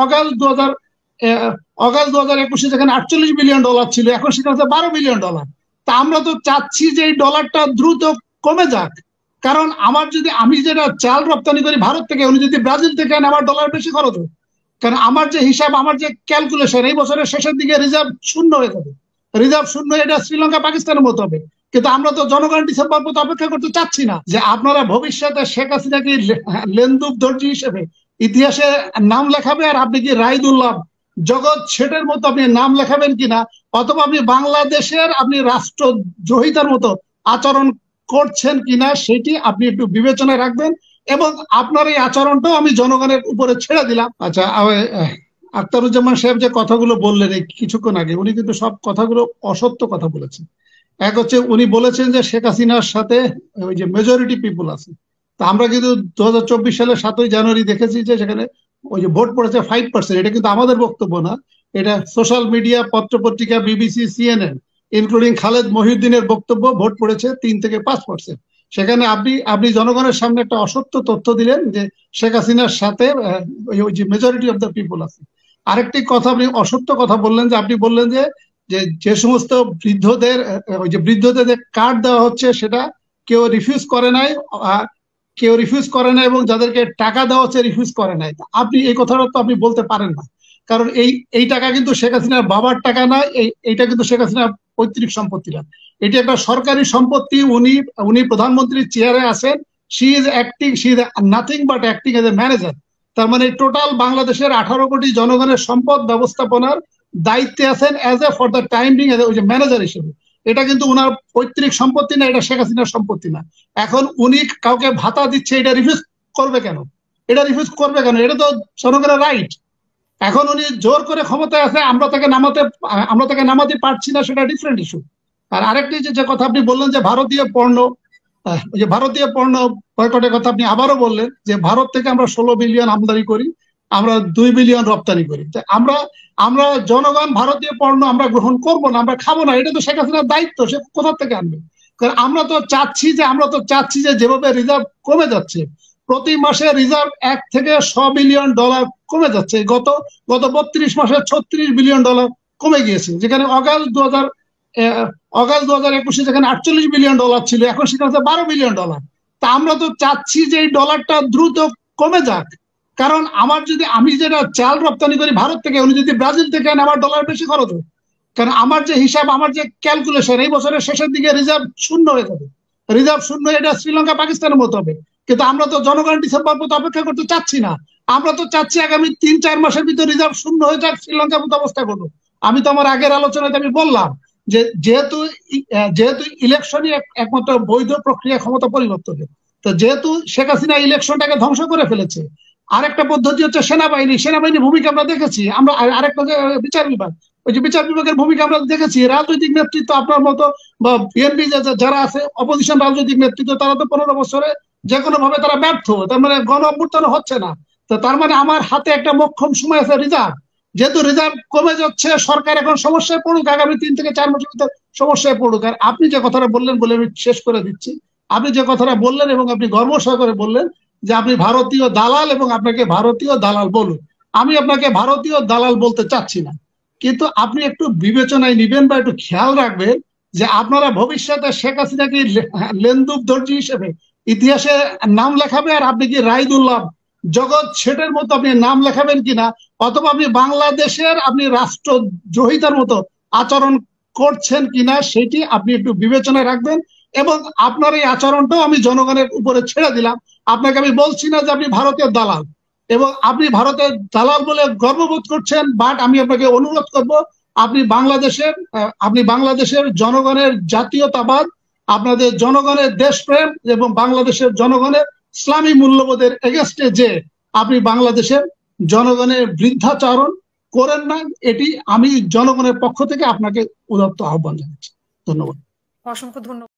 August 2021 যেখানে $48 billion ছিল, এখন সেখানে $12 বিলিয়ন। তা আমরা তো চাচ্ছি যে এই ডলারটা দ্রুত কমে যাক, কারণ আমি যেটা চাল রপ্তানি করি ভারত থেকে, উনি যদি ব্রাজিল থেকে আনে আমার ডলার বেশি খরচ হবে। কারণ আমার যে হিসাব, আমার যে ক্যালকুলেশন, এই বছরের শেষের দিকে রিজার্ভ শূন্য হয়ে যাবে। রিজার্ভ শূন্য, এটা শ্রীলঙ্কা পাকিস্তানের মতো হবে। কিন্তু আমরা তো জনগণ ডিসেম্বর পর্যন্ত অপেক্ষা করতে চাচ্ছি না যে আপনারা ভবিষ্যতে শেখ হাসিনাকে লেন্দুব দর্জি হিসেবে ইতিহাসে নাম লেখাবে, আর আপনি কি রাইদুল্লাহ জগৎ শেঠের মতো আপনি নাম লেখাবেন কিনা, অথবা আপনি বাংলাদেশের আপনি রাষ্ট্রদ্রোহিতার মতো আচরণ করছেন কিনা, সেটি আপনি একটু বিবেচনায় রাখবেন। এবং আপনার এই আচরণটাও আমি জনগণের উপরে ছেড়ে দিলাম। আচ্ছা, আখতারুজ্জামান সাহেব যে কথাগুলো বললেন এই কিছুক্ষণ আগে, উনি কিন্তু সব কথাগুলো অসত্য কথা বলেছেন। এক হচ্ছে উনি বলেছেন যে শেখ হাসিনার সাথে ওই যে মেজরিটি পিপুল আছে। তা আমরা কিন্তু 2024 সালের 7ই জানুয়ারি দেখেছি যে সেখানে ওই যে ভোট পড়েছে 5%। এটা কিন্তু আমাদের বক্তব্য না, এটা সোশ্যাল মিডিয়া, পত্রপত্রিকা, বিবিসি, সিএনএন, ইনক্লুডিং খালেদ মহিউদ্দিনের বক্তব্য, ভোট পড়েছে 3 থেকে 5%। সেখানে আপনি জনগণের সামনে একটা অসত্য তথ্য দিলেন যে শেখ হাসিনার সাথে ওই যে মেজরিটি অফ দ্য পিপল আছে। আরেকটি কথা আপনি অসত্য কথা বললেন, যে আপনি বললেন যে সমস্ত বৃদ্ধদের ওই যে বৃদ্ধদের যে কার্ড দেওয়া হচ্ছে সেটা কেউ রিফিউজ করে নাই, এবং যাদেরকে টাকা দেওয়া হচ্ছে রিফিউজ করে নাই। আপনি এই কথাটা তো আপনি বলতে পারেন না, কারণ এই টাকা কিন্তু শেখ হাসিনার বাবার টাকা না, এইটা কিন্তু শেখ হাসিনার পৈতৃক সম্পত্তি না, এটি একটা সরকারি সম্পত্তি। উনি প্রধানমন্ত্রীর চেয়ারে আছেন, she is nothing but acting as a manager. তার মানে টোটাল বাংলাদেশের 18 কোটি জনগণের সম্পদ ব্যবস্থাপনার দায়িত্বে আছেন as A for the time being ওই যে ম্যানেজার হিসেবে। এটা কিন্তু উনার পৈতৃক সম্পত্তি না, এটা শেখ হাসিনার সম্পত্তি না। এখন উনি কাউকে ভাতা দিচ্ছে, এটা রিফিউজ করবে কেন? এটা তো জনগণের রাইট। এখন উনি জোর করে ক্ষমতায় আছে, আমরা তাকে নামাতে পারছি না, সেটা ডিফারেন্ট ইস্যু। আর আরেকটি যে কথা আপনি বললেন যে ভারতীয় পণ্য বয়কটের কথা আপনি আবারও বললেন, যে ভারত থেকে আমরা 16 বিলিয়ন আমদানি করি, আমরা 2 বিলিয়ন রপ্তানি করি। আমরা জনগণ ভারতীয় পণ্য আমরা গ্রহণ করব না, আমরা খাবো না, এটা তো শেখ হাসিনার দায়িত্ব, সে কোথা থেকে আনবে? কারণ আমরা তো চাচ্ছি যে যেভাবে রিজার্ভ কমে যাচ্ছে, প্রতি মাসে রিজার্ভ $1 থেকে $100 বিলিয়ন কমে যাচ্ছে। গত 32 মাসে $36 বিলিয়ন কমে গিয়েছে, যেখানে অগাস্ট 2021 যেখানে $48 বিলিয়ন ছিল, এখন সেখানে $12 বিলিয়ন। তা আমরা তো চাচ্ছি যে এই ডলারটা দ্রুত কমে যাক, কারণ আমি যেটা চাল রপ্তানি করি ভারত থেকে, উনি যদি ব্রাজিল থেকে আনে আমার ডলার বেশি খরচ হবে। কারণ আমার যে হিসাব, আমার যে ক্যালকুলেশন, এই বছরের শেষের দিকে রিজার্ভ শূন্য হয়ে যাবে। রিজার্ভ শূন্য, এটা শ্রীলঙ্কা পাকিস্তানের মতো হবে। কিন্তু আমরা তো জনগণ ডিসেম্বর পর্যন্ত অপেক্ষা করতে চাচ্ছি না। আমরা তো চাচ্ছি আগামী 3-4 মাসের ভিতরে রিজার্ভ শূন্য হয়ে যাক, শ্রীলঙ্কার মতো অবস্থা করবো। আমি তো আমার আগের আলোচনাতে আমি বললাম যে যেহেতু ইলেকশনই একমাত্র বৈধ প্রক্রিয়া ক্ষমতা পরিবর্তনের, তো যেহেতু শেখ হাসিনা ইলেকশনটাকে ধ্বংস করে ফেলেছে, আরেকটা পদ্ধতি হচ্ছে সেনাবাহিনীর ভূমিকা আমরা দেখেছি। আমরা আরেকটা বিচার বিভাগ, ওই যে বিচার বিভাগের ভূমিকা আমরা দেখেছি। রাজনৈতিক নেতৃত্ব আপনার মতো বা বিএনপি যারা আছে, অপোজিশন রাজনৈতিক নেতৃত্ব, তারা তো 15 বছরে যে কোনো ভাবে তারা ব্যর্থ। তার মানে গণ অভ্যুত্থান হচ্ছে না। তো তার মানে আমার হাতে একটা মোক্ষম সময় আছে, রিজার্ভ। যেহেতু রিজার্ভ কমে যাচ্ছে, সরকার এখন সমস্যায় পড়ুক, আগামী 3 থেকে 4 মাসের ভিতরে সমস্যায় পড়ুক। আর আপনি যে কথাটা বললেন বলে আমি শেষ করে দিচ্ছি, আপনি যে কথাটা বললেন এবং আপনি গর্ব সহকারে বললেন যে আপনি ভারতীয় দালাল, এবং আপনাকে ভারতীয় দালাল বলুন। আমি আপনাকে ভারতীয় দালাল বলতে চাচ্ছি না, কিন্তু আপনি একটু বিবেচনায় নিবেন বা একটু খেয়াল রাখবেন যে আপনারা ভবিষ্যতে শেখ হাসিনাকে লেন্দুব দর্জি হিসেবে ইতিহাসে নাম লেখাবে, আর আপনি কি রাইদুল্লাহ জগৎ শেঠের মতো আপনি নাম লেখাবেন কিনা, অথবা আপনি বাংলাদেশের আপনি রাষ্ট্রদ্রোহিতার মতো আচরণ করছেন কিনা, সেটি আপনি একটু বিবেচনায় রাখবেন। এবং আপনার এই আচরণটাও আমি জনগণের উপরে ছেড়ে দিলাম। আপনাকে আমি বলছি না যে আপনি ভারতীয় দালাল, এবং আপনি ভারতের দালাল বলে গর্ববোধ করছেন, বাট আমি আপনাকে অনুরোধ করব, আপনি বাংলাদেশের জনগণের জাতীয়তাবাদ, আপনাদের জনগণের দেশপ্রেম এবং বাংলাদেশের জনগণের ইসলামী মূল্যবোধের এগেস্টে যে আপনি বাংলাদেশের জনগণের বৃদ্ধাচরণ করেন না, এটি আমি জনগণের পক্ষ থেকে আপনাকে উদাত্ত আহ্বান জানাচ্ছি। ধন্যবাদ। অসংখ্য ধন্যবাদ।